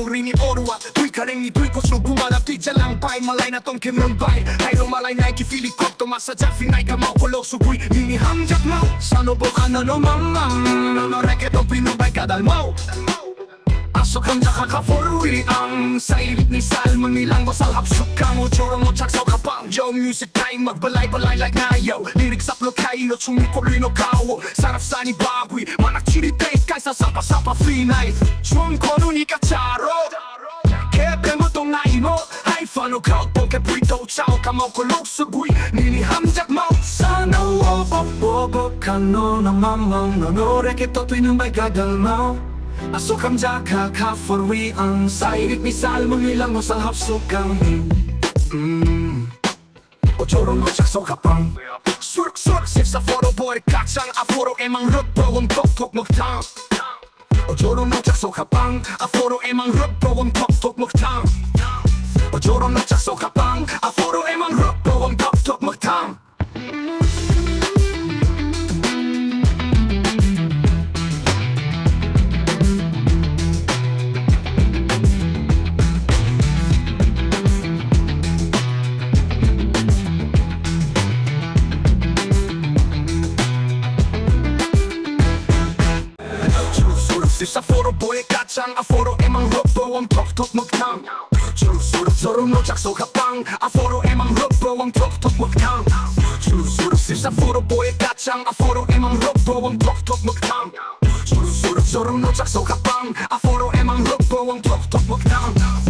rini orwa Tui kareng ni tui ko subumanap Tui jalang pai malay na tong kinambay Hay rumalay na ikifili ko Tumasadya finay ka mau kulo Subui nini hamjak mau Sano boka na no mamang No reket o pinubay kadal mau Asok ang kakakaforwi ang sa ilit ni Salmon nilang basal hapsuk ka mo Chorong mo chaksaw ka pang Joe music time magbalay-balay like ngayaw Lyrics upload kayo sumikuloy no kawo Sarap sa ni baboy manak chiritate kaysa sapa-sapa free night Chuang kono ni kacharo Kepe mo tong naimo Hay fano ka poke prito chow Kamau kulog subui nini hamjak mau Sana wobo ka no na mamang No reket o tuwi nang may gagal mau Asok ang jaka ka-forwi ang sairit ni Salmon nilang mo sa hapsukang Ochorong mo chakso kapang Surk sip sa photo boy Kaksang aforo emang rutro Wong tok muktang Ochorong mo chakso kapang Aforo emang rutro Wong tok muktang Ochorong mo chakso kapang Aforo emang rutro Wong tok muktang Sa photo boy kacang aforo emang robo ang tok muktang Suruk no chakso kapang aforo emang robo ang tok muktang Sa photo boy kacang aforo emang robo ang tok muktang Suruk no chakso kapang aforo emang robo ang tok muktang